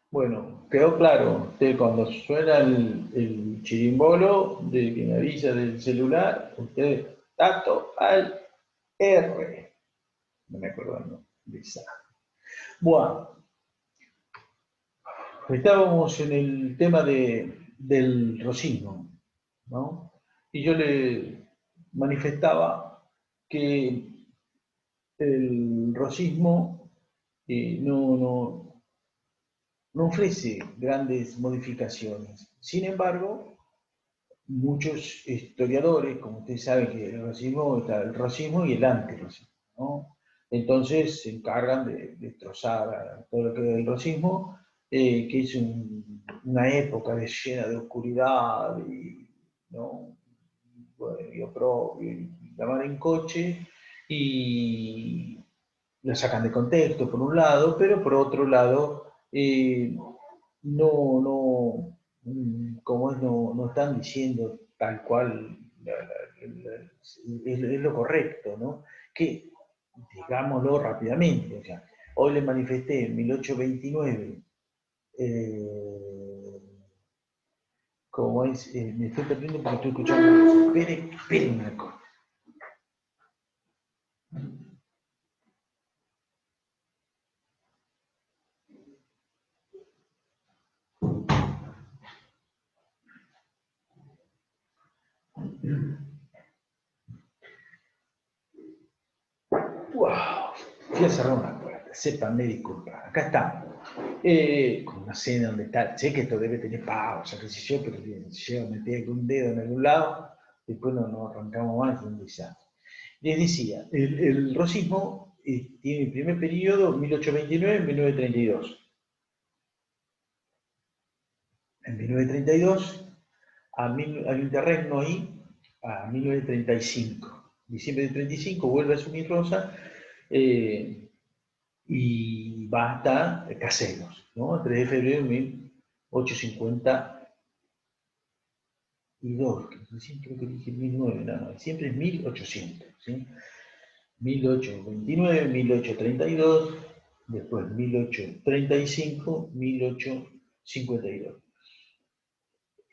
Bueno, quedó claro. Usted cuando suena el chirimbolo de que me avisa del celular, usted dato al R. No me acuerdo el nombre de esa. Bueno, estábamos en el tema del rosismo, ¿no? Y yo le manifestaba que el rosismo no ofrece grandes modificaciones. Sin embargo, muchos historiadores, como ustedes saben que el racismo está el racismo y el antirracismo, ¿no? Entonces se encargan de destrozar a todo lo que es el racismo, que es una época llena de oscuridad y, ¿no? Bueno, y la van en coche y la sacan de contexto por un lado, pero por otro lado no, no, como es, no están diciendo tal cual es lo correcto, ¿no? Que, digámoslo rápidamente, o sea, hoy le manifesté en 1829, como es, me estoy perdiendo porque estoy escuchando, espere una cosa. Wow, fui a cerrar una puerta, sépanme disculpar, acá estamos. Con una cena donde está, sé que esto debe tener pausa, qué sé yo, pero bien, si llego a meter algún dedo en algún lado, después no arrancamos más, es un desastre. Les decía, el rosismo tiene el primer periodo 1829-1932. En 1932 al interregno ahí a 1935. Diciembre de 35 vuelve a asumir Rosa eh, y va hasta Caseros, ¿no? 3 de febrero de 1852, que recién creo que dije 1900, no, siempre es 1800, ¿sí? 1829, 1832, después 1835, 1852.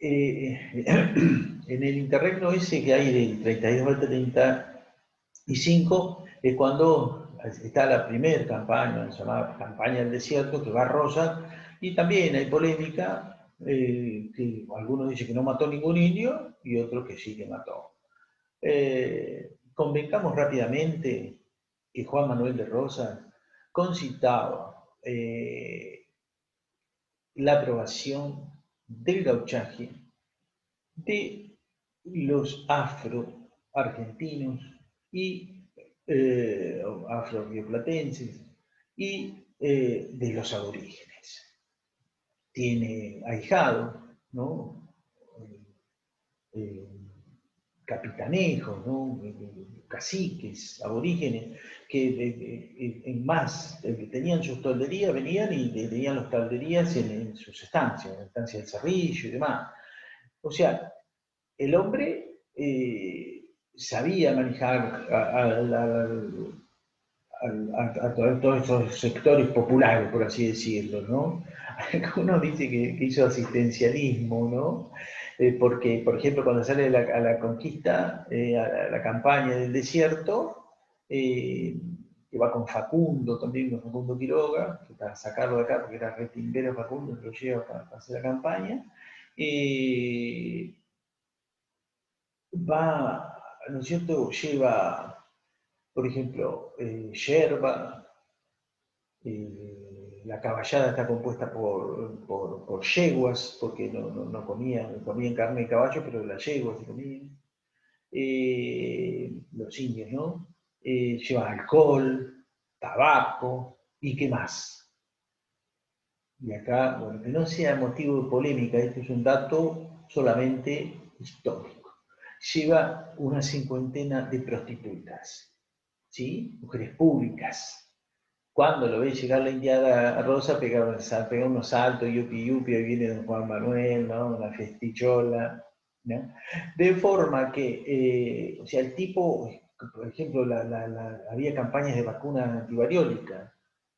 En el interregno ese que hay del 32 al 35 es cuando está la primera campaña, llamada Campaña del Desierto, que va a Rosa, y también hay polémica, que algunos dicen que no mató ningún indio y otros que sí que mató. Convencamos rápidamente que Juan Manuel de Rosas concitaba la aprobación del gauchaje de los afro-argentinos y afro-rioplatenses y de los aborígenes. Tiene ahijado, ¿no? Eh, capitanejos, ¿no? Caciques, aborígenes, que en más que tenían sus tolderías, venían y tenían las tolderías en sus estancias, en la estancia del Cerrillo y demás. O sea, el hombre sabía manejar todos esos sectores populares, por así decirlo, ¿no? Uno dice que hizo asistencialismo, ¿no? Porque, por ejemplo, cuando sale a la conquista, a la campaña del desierto, eh, que va con Facundo también, con Facundo Quiroga, que para sacarlo de acá, porque era retimbero Facundo, lo lleva para hacer la campaña, eh, va, ¿no es cierto?, lleva, por ejemplo, yerba, la caballada está compuesta por yeguas, porque no comían carne de caballo, pero las yeguas se comían. Los indios, ¿no? Llevan alcohol, tabaco, ¿y qué más? Y acá, bueno, que no sea motivo de polémica, esto es un dato solamente histórico. Lleva una cincuentena de prostitutas, ¿sí? Mujeres públicas. Cuando lo ve llegar la Indiana Rosa, pega unos saltos, yupi yupi, ahí viene don Juan Manuel, ¿no? Una festichola, ¿no? De forma que, o sea, el tipo, por ejemplo, había campañas de vacuna antivariólica,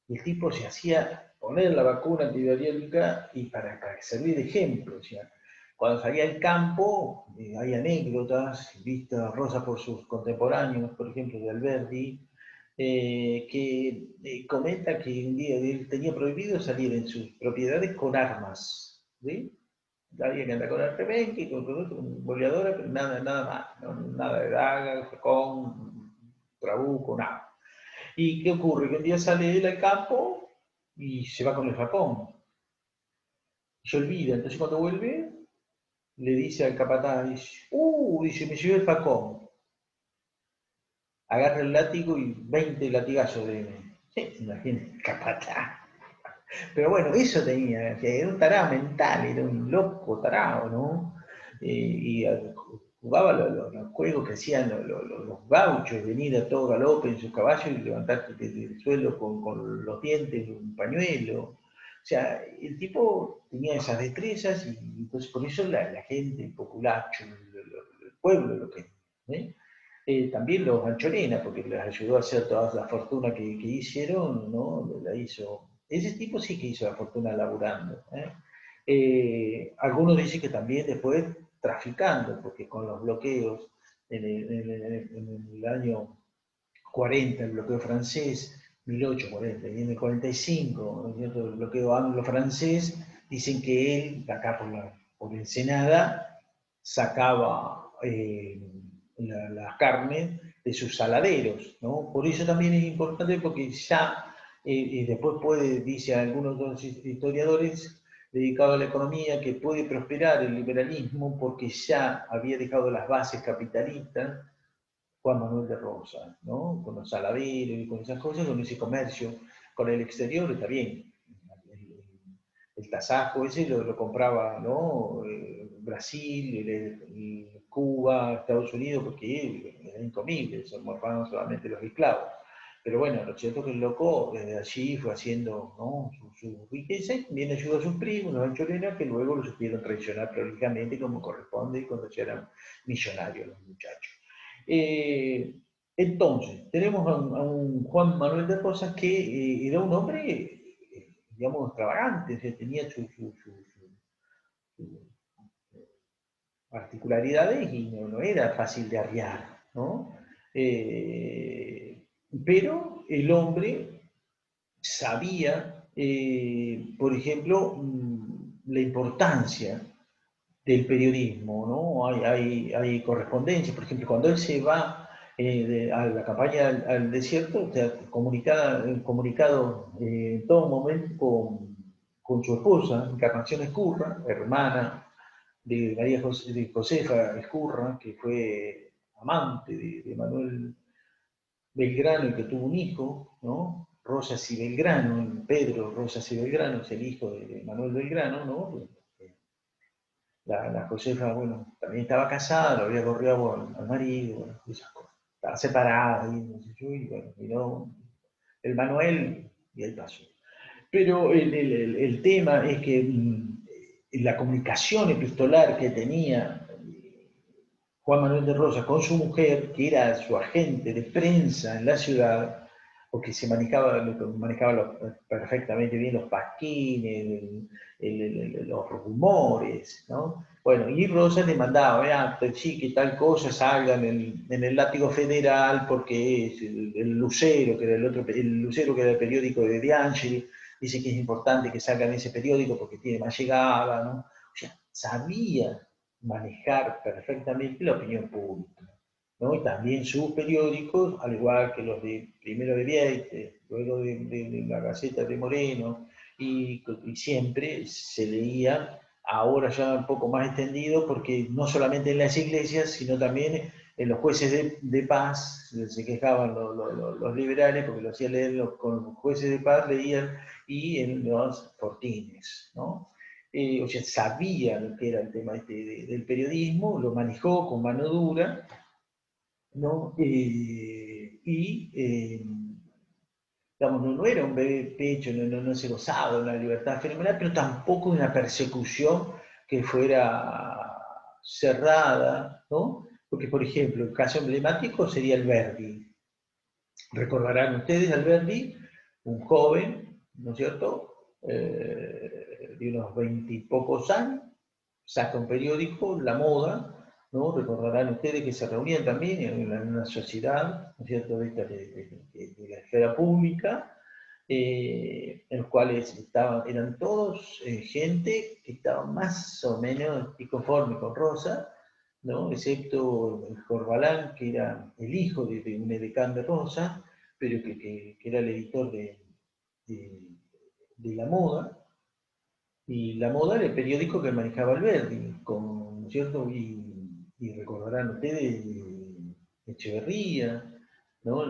y el tipo se hacía poner la vacuna antivirólica y para servir de ejemplo. O sea, cuando salía al campo, hay anécdotas vistas Rosa por sus contemporáneos, por ejemplo, de Alberti, que comenta que un día él tenía prohibido salir en sus propiedades con armas, ¿sí? Había que andar con arrebenque, con boleadora, pero nada más, ¿no? Nada de daga, facón, trabuco, nada. ¿Y qué ocurre? Que un día sale él al campo y se va con el facón. Y se olvida, entonces cuando vuelve, le dice al capataz, dice, me llevé el facón. Agarra el látigo y 20 latigazos de él. Imagínate, el capataz. Pero bueno, eso tenía, era un tarado mental, era un loco tarado, ¿no? Y jugaba los juegos que hacían los gauchos, venir a todo galope en sus caballos y levantarte del suelo con los dientes, un pañuelo. O sea, el tipo tenía esas destrezas y entonces por eso la gente, el populacho, el pueblo lo que... ¿eh? También los Anchorena, porque les ayudó a hacer toda la fortuna que hicieron, ¿no? La hizo. Ese tipo sí que hizo la fortuna laburando. Algunos dicen que también después traficando, porque con los bloqueos en el año 40, el bloqueo francés, 1840, y en el 45, ¿no es cierto? El bloqueo anglo-francés, dicen que él, acá por Ensenada, sacaba las carnes de sus saladeros, ¿no? Por eso también es importante porque ya, después puede, dice algunos de los historiadores dedicados a la economía, que puede prosperar el liberalismo porque ya había dejado las bases capitalistas Juan Manuel de Rosas, ¿no? Con los saladeros y con esas cosas, con ese comercio con el exterior, está bien. El tasajo ese lo compraba, ¿no? Brasil, Cuba, Estados Unidos, porque era incomible, se morfaban solamente los esclavos. Pero bueno, lo cierto es que el loco desde allí fue haciendo, ¿no? su riqueza y también ayudó a sus primos, los anchorenas, que luego lo supieron traicionar prolijamente como corresponde cuando ya eran millonarios los muchachos. Eh, entonces, tenemos a un Juan Manuel de Rosas que era un hombre, digamos, extravagante, o sea, tenía sus particularidades y no era fácil de arriar, ¿no? Pero el hombre sabía, por ejemplo, la importancia del periodismo, ¿no? Hay correspondencia, por ejemplo, cuando él se va a la campaña al desierto, o sea, comunicado en todo momento con su esposa, Encarnación Escurra, hermana de María de Josefa Escurra, que fue amante de Manuel Belgrano y que tuvo un hijo, ¿no? Rosas y Belgrano, Pedro Rosas y Belgrano es el hijo de Manuel Belgrano, ¿no? La Josefa, bueno, también estaba casada, lo había corrido al marido, bueno, esas cosas. Estaba separada, y no sé yo, y bueno, vino el Manuel y el pasó. Pero el tema es que la comunicación epistolar que tenía Juan Manuel de Rosas con su mujer, que era su agente de prensa en la ciudad, porque se manejaba perfectamente bien los pasquines, los rumores, ¿no? Bueno, y Rosas le mandaba, vea, sí, que tal cosa salga en el Látigo Federal, porque es el Lucero, que era el Lucero, que era el periódico de De Angeli, dice que es importante que salga en ese periódico porque tiene más llegada, ¿no? O sea, sabía manejar perfectamente la opinión pública, ¿no? Y también sus periódicos, al igual que los de primero de Vieites, luego de la Gaceta de Moreno, y siempre se leía, ahora ya un poco más extendido, porque no solamente en las iglesias, sino también en los jueces de paz, se quejaban los liberales, porque lo hacían leer con los jueces de paz, leían, y en los fortines, ¿no? O sea, sabía lo que era el tema del periodismo, lo manejó con mano dura, ¿no? Digamos, no era un bebé pecho, no se gozaba de una libertad fenomenal, pero tampoco de una persecución que fuera cerrada, ¿no? Porque, por ejemplo, el caso emblemático sería Alberdi. Recordarán ustedes Alberdi, un joven, ¿no es cierto? de unos 20 y pocos años, saca un periódico, La Moda, ¿no? Recordarán ustedes que se reunían también en una sociedad, ¿no es cierto?, de la esfera pública, en los cuales eran todos gente que estaba más o menos conforme con Rosa, ¿no? Excepto el Corbalán, que era el hijo de un edecán de Rosa, pero que era el editor de La Moda, y La Moda era el periódico que manejaba Alberdi, ¿no es cierto? Y recordarán ustedes Echeverría, ¿no?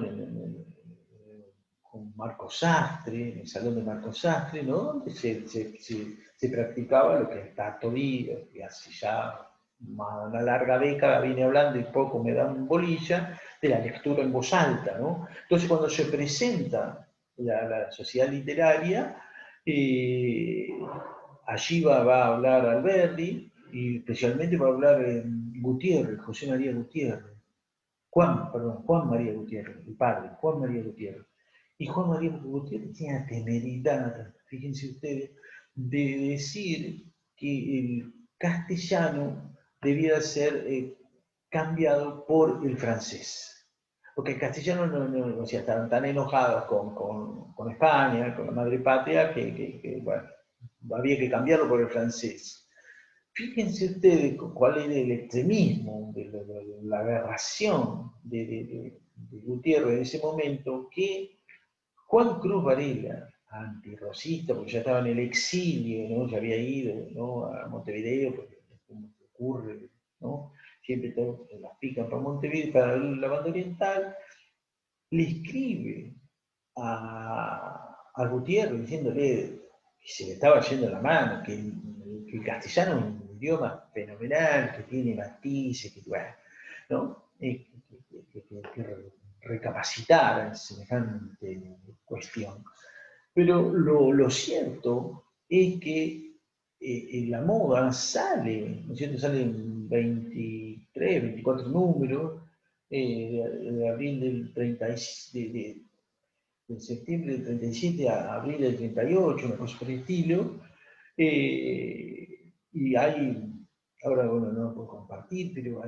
Con Marco Sastre, en el salón de Marco Sastre, ¿no? Donde se practicaba lo que está todavía, que hace ya una larga década viene hablando y poco me da un bolilla, de la lectura en voz alta, ¿no? Entonces cuando se presenta la sociedad literaria, eh, allí va a hablar Alberdi, y especialmente va a hablar Gutiérrez, José María Gutiérrez, Juan María Gutiérrez, el padre, Juan María Gutiérrez. Y Juan María Gutiérrez tiene la temeridad, fíjense ustedes, de decir que el castellano debía ser cambiado por el francés. Porque el castellano o sea, estaban tan enojados con España, con la madre patria, que bueno, había que cambiarlo por el francés. Fíjense ustedes cuál era el extremismo, la aberración de Gutiérrez en ese momento, que Juan Cruz Varela, antirrosista, porque ya estaba en el exilio, ¿no? Ya había ido, ¿no?, a Montevideo, porque como ocurre, ¿no?, siempre las pican para Montevideo, para la banda oriental, le escribe a Gutiérrez diciéndole que se le estaba yendo la mano, que el castellano es un idioma fenomenal, que tiene matices, que bueno, ¿no? Que recapacitar en semejante cuestión. Pero lo cierto es que en La Moda sale, ¿no es cierto?, salen 23, 24 números, de abril del 30, de septiembre del 37 a abril del 38, una cosa por el estilo, y ahora bueno, no lo puedo compartir, pero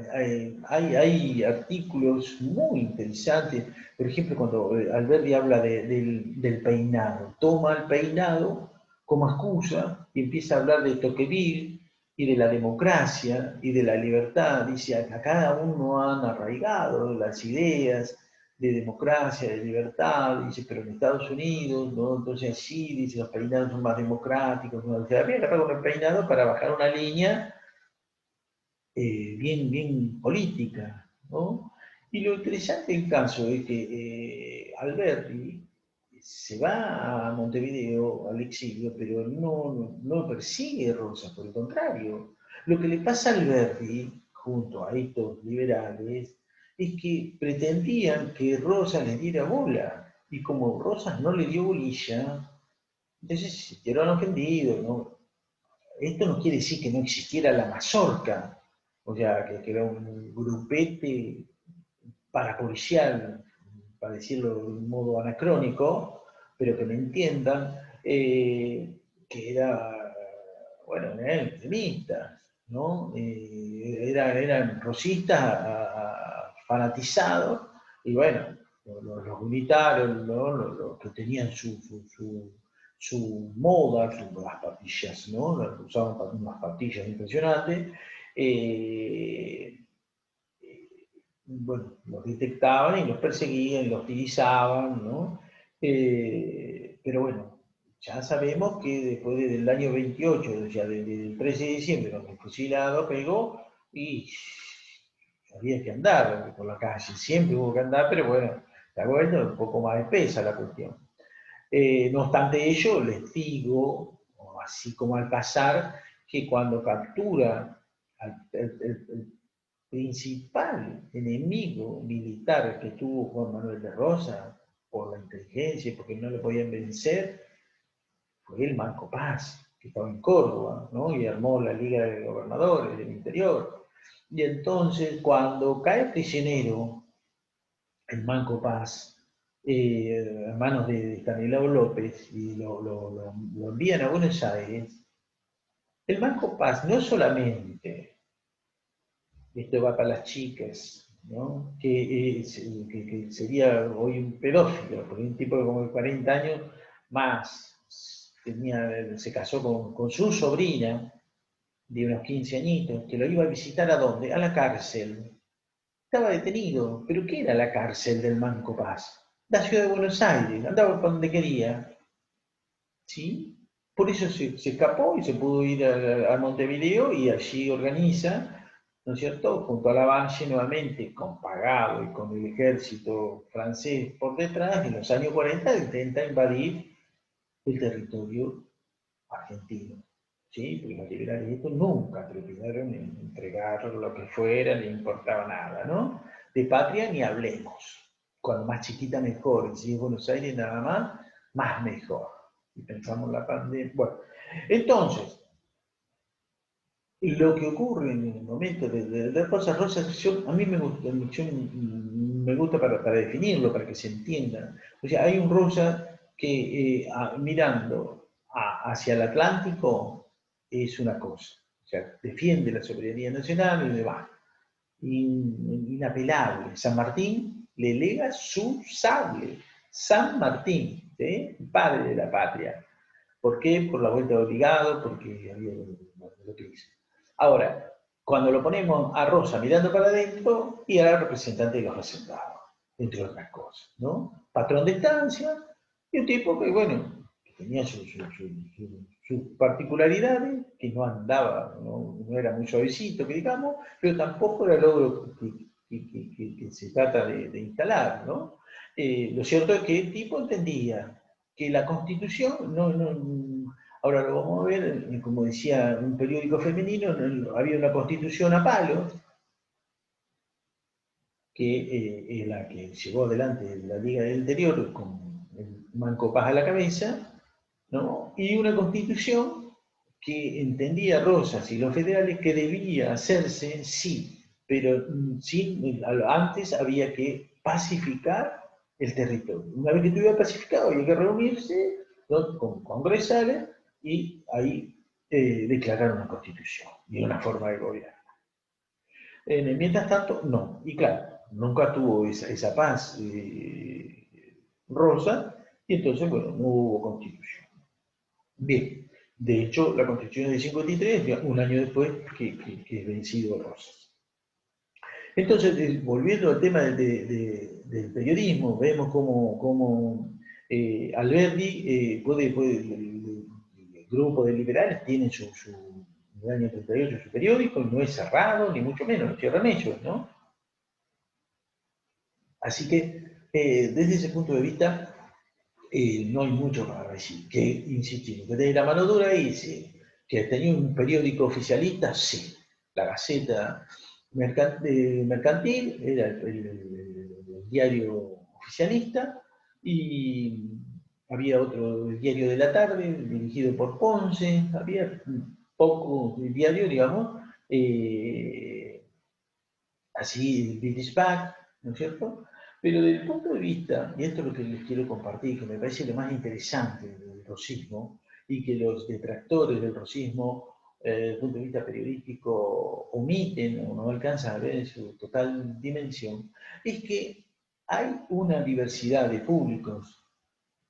hay artículos muy interesantes, por ejemplo, cuando Alberti habla del peinado, toma el peinado como excusa y empieza a hablar de Tocqueville y de la democracia y de la libertad, dice, a cada uno han arraigado las ideas de democracia, de libertad, dice, pero en Estados Unidos, ¿no? Entonces sí, dice, los peinados son más democráticos, ¿no? Dice, había que agarrar un peinado para bajar una línea bien política, ¿no? Y lo interesante del caso es que Alberti se va a Montevideo, al exilio, pero no persigue Rosa, por el contrario. Lo que le pasa a Alberti, junto a estos liberales, es que pretendían que Rosa les diera bola, y como Rosa no le dio bolilla, entonces se sintieron ofendidos, ¿no? Esto no quiere decir que no existiera la mazorca, o sea, que era un grupete parapolicial, para decirlo de un modo anacrónico, pero que me entiendan, que era, bueno, eran extremistas, ¿no? Eran rosistas fanatizados, y bueno, los militares, ¿no?, los que tenían su moda, las patillas, ¿no? Usaban unas patillas impresionantes, bueno, los detectaban y los perseguían y los utilizaban, ¿no? Pero bueno, ya sabemos que después del año 28, o sea, del 13 de diciembre, cuando el fusilado pegó, y había que andar por la calle, siempre hubo que andar, pero bueno, la vuelta un poco más espesa la cuestión. No obstante ello, les digo, así como al pasar, que cuando captura el principal enemigo militar que tuvo Juan Manuel de Rosa, por la inteligencia, porque no le podían vencer, fue el Manco Paz, que estaba en Córdoba, ¿no? Y armó la Liga de Gobernadores del Interior. Y entonces, cuando cae prisionero el Manco Paz, a manos de Estanislao López y lo envían a Buenos Aires, el Manco Paz no solamente, esto va para las chicas, ¿no? Que sería hoy un pedófilo, porque un tipo de como de 40 años más se casó con su sobrina de unos 15 añitos, que lo iba a visitar ¿a dónde? A la cárcel. Estaba detenido, pero ¿qué era la cárcel del Manco Paz? La ciudad de Buenos Aires, andaba para donde quería, ¿sí? Por eso se escapó y se pudo ir a Montevideo y allí organiza, ¿no es cierto?, junto a la Valle nuevamente, con Pagado y con el ejército francés por detrás, en los años 40 intenta invadir el territorio argentino. ¿Sí? Porque los liberales estos nunca trepidaron en entregar lo que fuera, le importaba nada, ¿no? De patria ni hablemos. Cuando más chiquita mejor, y si es Buenos Aires nada más, más mejor. Y pensamos la pandemia. Bueno, entonces, lo que ocurre en el momento de Rosa Rosa, a mí me gusta para definirlo, para que se entienda. O sea, hay un Rosa que mirando hacia el Atlántico es una cosa. O sea, defiende la soberanía nacional y demás. Inapelable. San Martín le lega su sable. San Martín, ¿sí? Padre de la patria. ¿Por qué? Por la vuelta de obligado, porque había lo que hizo. Ahora, cuando lo ponemos a Rosa mirando para adentro, y era representante de los hacendados, entre otras cosas, ¿no? Patrón de estancia, y un tipo que, bueno, que tenía sus particularidades, que no andaba, no era muy suavecito, que digamos, pero tampoco era logro que se trata de instalar, ¿no? Lo cierto es que el tipo entendía que la Constitución, ahora lo vamos a ver, como decía un periódico femenino, había una Constitución a palos, que es la que llevó adelante la Liga del Interior con el Manco Paz a la cabeza, ¿no? Y una Constitución que entendía Rosas y los federales que debía hacerse, sí, pero antes había que pacificar el territorio. Una vez que estuviera pacificado, había que reunirse, ¿no?, con congresales y ahí declarar una constitución y una forma de gobierno. Mientras tanto, no. Y claro, nunca tuvo esa paz Rosa, y entonces, bueno, no hubo constitución. Bien, de hecho, la constitución es de 53, un año después que es vencido Rosas. Entonces, volviendo al tema del periodismo, vemos cómo Alberdi el grupo de liberales tiene en el año 38 su periódico, y no es cerrado, ni mucho menos, lo cierran ellos, ¿no? Así que, desde ese punto de vista, no hay mucho para decir. Que, insistimos, que tenía la mano dura ahí, sí. Que tenía un periódico oficialista, sí. La Gaceta Mercantil era el diario oficialista, y había otro, el Diario de la Tarde, dirigido por Ponce, había poco diario, digamos, así el British Back, ¿no es cierto? Pero desde el punto de vista, y esto es lo que les quiero compartir, que me parece lo más interesante del rosismo, y que los detractores del rosismo, desde el punto de vista periodístico, omiten o no alcanzan a ver en su total dimensión, es que hay una diversidad de públicos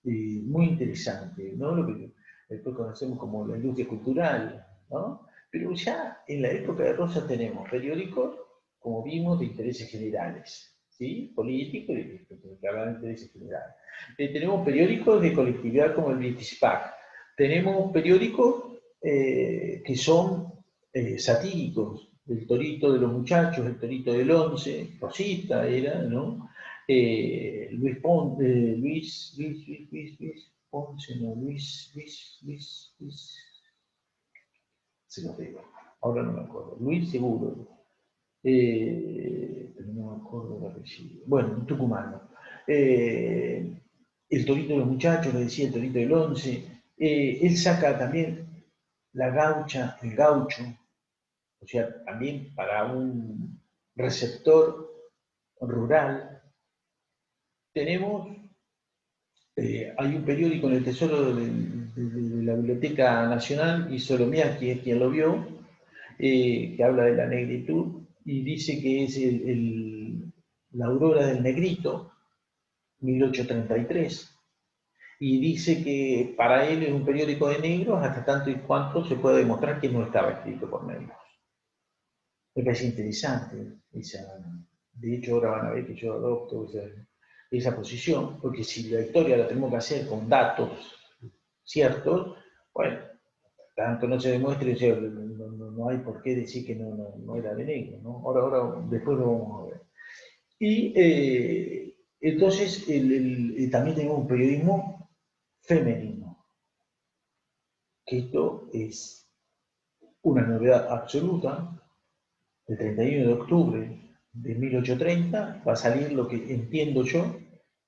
muy interesante, ¿no? Lo que después conocemos como la industria cultural, ¿no? Pero ya en la época de Rosa tenemos periódicos, como vimos, de intereses generales, ¿sí? Políticos y que hablan de intereses generales. Tenemos periódicos de colectividad como el British Pack. Tenemos periódicos que son satíricos, el Torito de los Muchachos, el Torito del Once, Rosita era, ¿no? Luis Ponce, Luis Ponce, no, se lo digo, ahora no me acuerdo, Luis seguro, pero no me acuerdo el apellido, bueno, un tucumano. El Torito de los Muchachos, le decía el Torito del Once, él saca también la gaucha, el gaucho, o sea, también para un receptor rural. Tenemos Hay un periódico en el Tesoro de la Biblioteca Nacional, y Solomiaki es quien lo vio, que habla de la negritud, y dice que es la aurora del negrito, 1833, y dice que para él es un periódico de negros hasta tanto y cuanto se pueda demostrar que no estaba escrito por negros. Me parece interesante de hecho ahora van a ver que yo adopto esa posición, porque si la historia la tenemos que hacer con datos ciertos, bueno, tanto no se demuestre, no hay por qué decir que no era de negro, ¿no? Ahora, después lo vamos a ver. Y entonces también tenemos un periodismo femenino, que esto es una novedad absoluta. El 31 de octubre de 1830 va a salir lo que entiendo yo,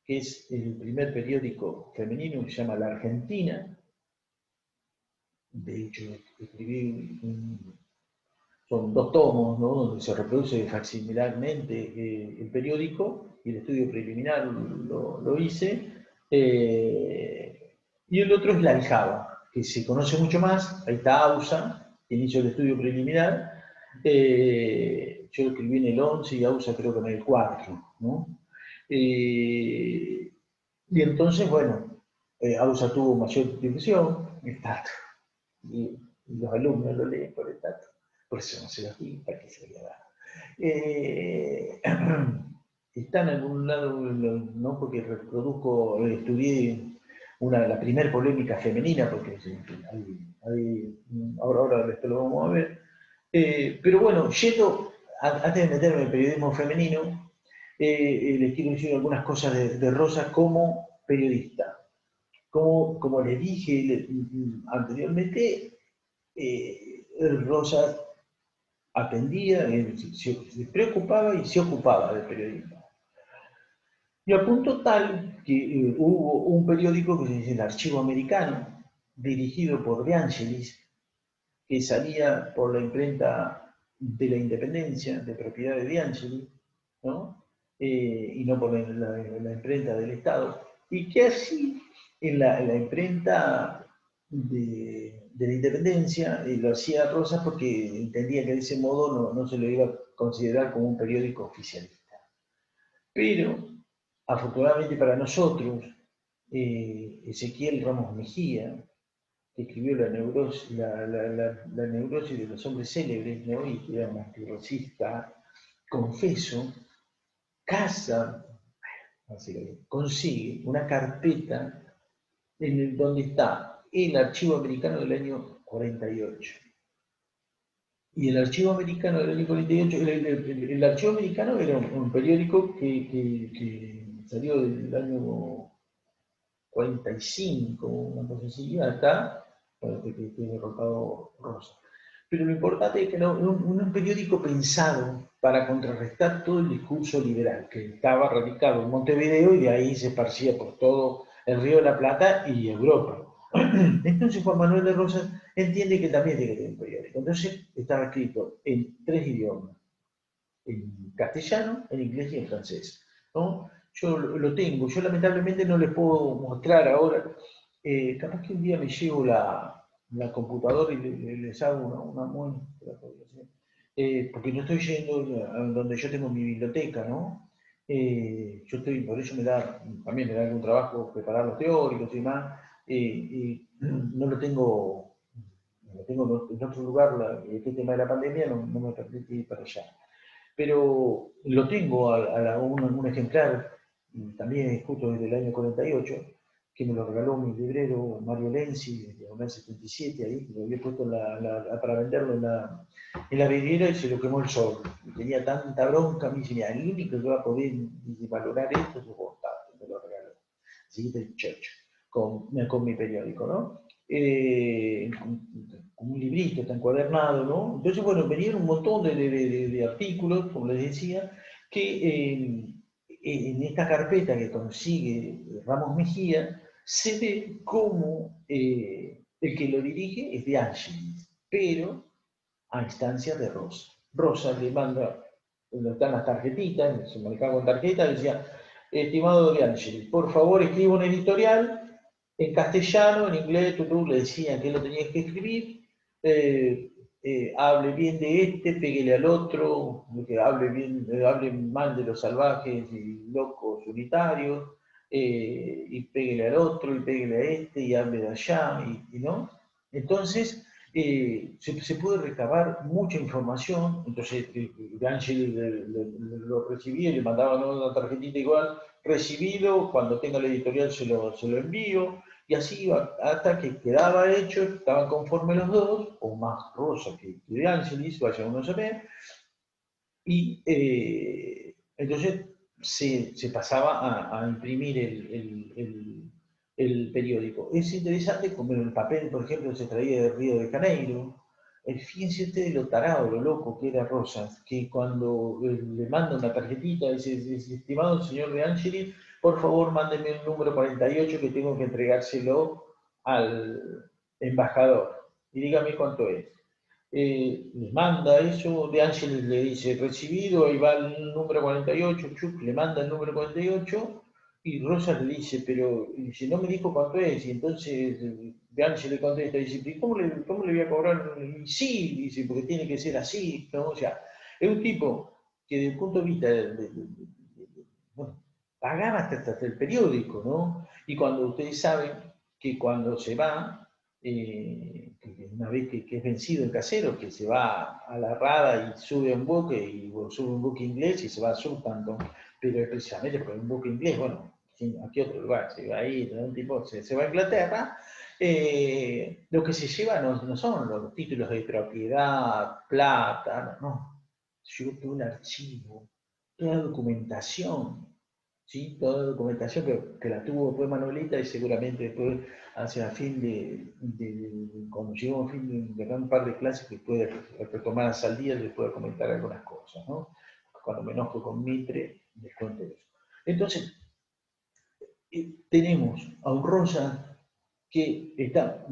que es el primer periódico femenino, que se llama La Argentina. De hecho, escribí son 2 tomos, ¿no?, donde se reproduce facsimilarmente el periódico, y el estudio preliminar lo hice. Y el otro es La Aljaba, que se conoce mucho más. Ahí está AUSA, quien hizo el estudio preliminar. Yo lo escribí en el 11 y AUSA creo que en el 4, ¿no? Y entonces, bueno, AUSA tuvo mayor difusión, y los alumnos lo leen por el dato. Por eso no se los di, para que se vea. Está en algún lado, ¿no? Porque reproduzco, estudié la primera polémica femenina, porque ahora después lo vamos a ver. Pero bueno, antes de meterme en el periodismo femenino, les quiero decir algunas cosas de Rosa como periodista. Como les dije anteriormente, Rosa atendía, se preocupaba y se ocupaba del periodismo. Y a punto tal que hubo un periódico que se dice El Archivo Americano, dirigido por De Angelis, que salía por la imprenta de la Independencia, de propiedad de De Angelis, ¿no? Y no por la imprenta del Estado, y que así en la imprenta de la Independencia lo hacía Rosas porque entendía que de ese modo no se lo iba a considerar como un periódico oficialista. Pero, afortunadamente para nosotros, Ezequiel Ramos Mejía, que escribió la neurosis de los hombres célebres, ¿no?, y que era un antirracista, confeso, consigue una carpeta donde está el archivo americano del año 48. Y el archivo americano del año 48, el archivo americano era un periódico que salió del año 45, una cosa así, hasta que derrotado Rosa. Pero lo importante es que era un periódico pensado para contrarrestar todo el discurso liberal, que estaba radicado en Montevideo y de ahí se esparcía por todo el Río de la Plata y Europa. Entonces Juan Manuel de Rosas entiende que también tiene que tener un periódico. Entonces estaba escrito en 3 idiomas, en castellano, en inglés y en francés, ¿no? Yo lo tengo, yo lamentablemente no les puedo mostrar ahora. Capaz que un día me llevo la computadora y les hago una muestra, porque no estoy yendo a donde yo tengo mi biblioteca, ¿no? Por eso también me da algún trabajo preparar los teóricos y demás, no lo tengo, en otro lugar. Este tema de la pandemia no me permite ir para allá. Pero lo tengo un ejemplar, también es justo desde el año 48, que me lo regaló mi librero Mario Lenzi, de diagonal 77, ahí, que lo había puesto para venderlo en la vidriera y se lo quemó el sol. Y tenía tanta bronca, me dice, el único que va a poder valorar esto es vos, me lo regaló. Así que el Church, con mi periódico, ¿no? Un librito, está encuadernado, ¿no? Entonces, bueno, venían un montón de artículos, como les decía, que en esta carpeta que consigue Ramos Mejía, se ve cómo el que lo dirige es De Angelis, pero a instancias de Rosa. Rosa le manda, están las tarjetitas, se manejaba con tarjetas, decía, estimado De Angeli, por favor escriba un editorial en castellano, en inglés, tú le decían que lo tenías que escribir, hable bien de este, péguele al otro, que hable, bien, hable mal de los salvajes y locos unitarios, y péguele al otro, y péguele a este, y hable de allá, ¿no? Entonces, se puede recabar mucha información, entonces De Angeli lo recibía y le mandaban una tarjetita igual, recibido, cuando tenga el editorial se lo envío, y así iba, hasta que quedaba hecho, estaban conformes los dos, o más Rosa que De Angelis, vaya uno a saber, y entonces se pasaba a imprimir el periódico. Es interesante como el papel, por ejemplo, se traía de Río de Janeiro. Fíjense ustedes lo tarado, lo loco que era Rosas, que cuando le manda una tarjetita, dice, estimado señor De Angeli, por favor mándeme el número 48 que tengo que entregárselo al embajador. Y dígame cuánto es. Les manda eso, De Ángeles le dice recibido, ahí va el número 48, Chuck le manda el número 48 y Rosa le dice, pero dice, no me dijo cuánto es, y entonces De Ángeles le contesta, dice, ¿cómo le voy a cobrar? Y sí, dice, porque tiene que ser así, ¿no? O sea, es un tipo que desde el punto de vista bueno, pagaba hasta el periódico, ¿no? Y cuando ustedes saben que cuando se va, una vez que es vencido el casero, que se va a la rada y sube a un buque, y bueno, sube un buque inglés y se va a Southampton, pero es precisamente porque un buque inglés, bueno, ¿a qué otro lugar? Se va ahí, ¿no? Un tipo se va a Inglaterra, lo que se lleva no son los títulos de propiedad, plata, no, se lleva todo un archivo, toda documentación, ¿sí? Toda la documentación que la tuvo después Manuelita y seguramente después hacia fin cuando llegó a fin de un par de clases que puede retomar al día les pueda comentar algunas cosas, ¿no? Cuando me enojo con Mitre, les cuento eso. Entonces, tenemos a un Rosa que está,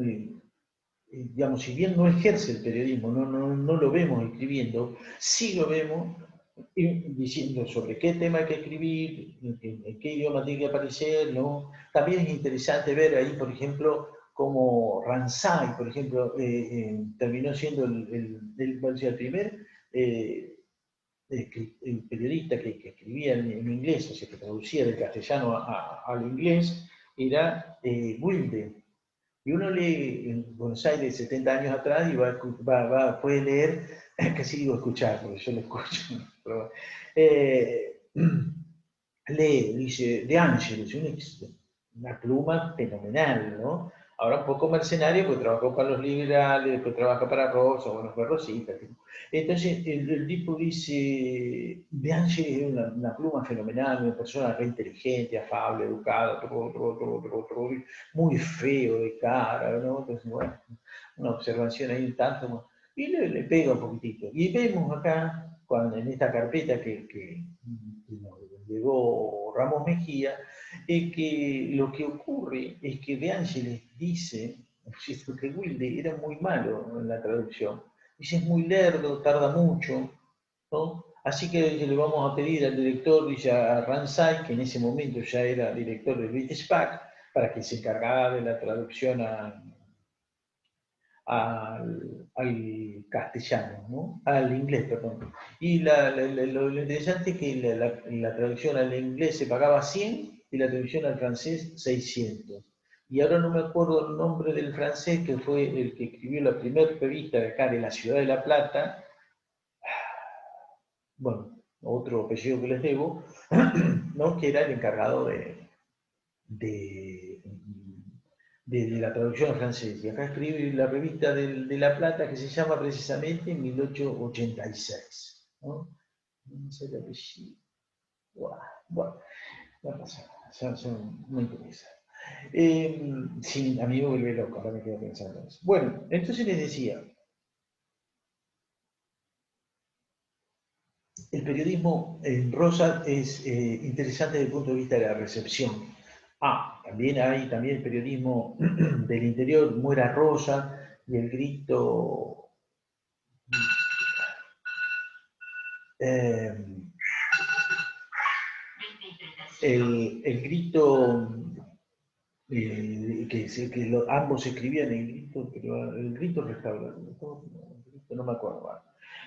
digamos, si bien no ejerce el periodismo, no lo vemos escribiendo, sí lo vemos diciendo sobre qué tema hay que escribir, en qué idioma tiene que aparecer, ¿no? También es interesante ver ahí, por ejemplo, como Ramsay, por ejemplo, terminó siendo el primer periodista que escribía en inglés, o sea, que traducía del castellano al inglés, era Wilde. Y uno lee en Buenos Aires 70 años atrás y puede leer, casi digo escuchar, porque yo lo escucho, pero, lee, dice, De Angelis, una pluma fenomenal, ¿no? Ahora un poco mercenario, porque trabajó para los liberales, después trabaja para Rosa, bueno, fue Rosita. Entonces, el tipo dice, De Angelis es una pluma fenomenal, una persona re inteligente, afable, educada, muy feo de cara, ¿no? Entonces, bueno, una observación ahí un tanto, y le pega un poquitito. Y vemos acá, en esta carpeta que nos llegó Ramos Mejía, que lo que ocurre es que De Ángeles dice que Wilde era muy malo en la traducción. Dice, es muy lerdo, tarda mucho, ¿no? Así que le vamos a pedir al director, dice a Ramsay, que en ese momento ya era director de British Pack, para que se encargara de la traducción al castellano, ¿no? Al inglés, perdón. Y lo interesante es que la traducción al inglés se pagaba 100 y la traducción al francés 600. Y ahora no me acuerdo el nombre del francés, que fue el que escribió la primera revista de acá de la ciudad de La Plata. Bueno, otro apellido que les debo, ¿no? Que era el encargado de, de la traducción al francés. Y acá escribe la revista de La Plata que se llama precisamente 1886. ¿No? No sé el apellido. Bueno, no pasa nada, no interesa. Sí, a mí me vuelve loco, ahora me quedo pensando en eso. Bueno, entonces les decía, el periodismo en rosa es interesante desde el punto de vista de la recepción. También hay también el periodismo del interior, muera Rosa, y el grito eh, el grito, ambos escribían el grito, pero el grito restaurante, no me acuerdo más.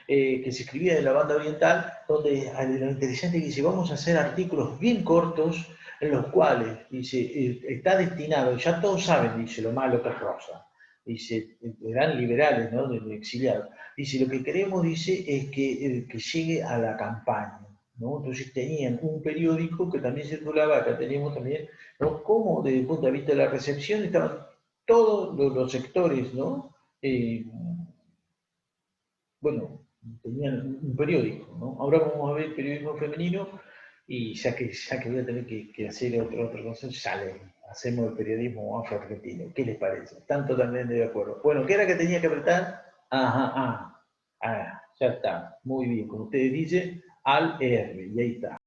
Que se escribía de la banda oriental, donde lo interesante es que dice, vamos a hacer artículos bien cortos, en los cuales, dice, está destinado, ya todos saben, dice, lo malo que es Rosa, dice, eran liberales, ¿no?, de exiliados, dice, lo que queremos, dice, es que llegue a la campaña, ¿no? Entonces tenían un periódico que también circulaba, acá teníamos también, ¿no?, como desde el punto de vista de la recepción estaban todos los sectores, ¿no? Bueno, tenían un periódico, ¿no? Ahora vamos a ver periodismo femenino y ya que voy a tener que hacer otra cosa, hacemos el periodismo afro-argentino. ¿Qué les parece? Están totalmente de acuerdo. Bueno, ¿qué era que tenía que apretar? Ajá, ya está. Muy bien, como ustedes dicen, al R, y ahí está.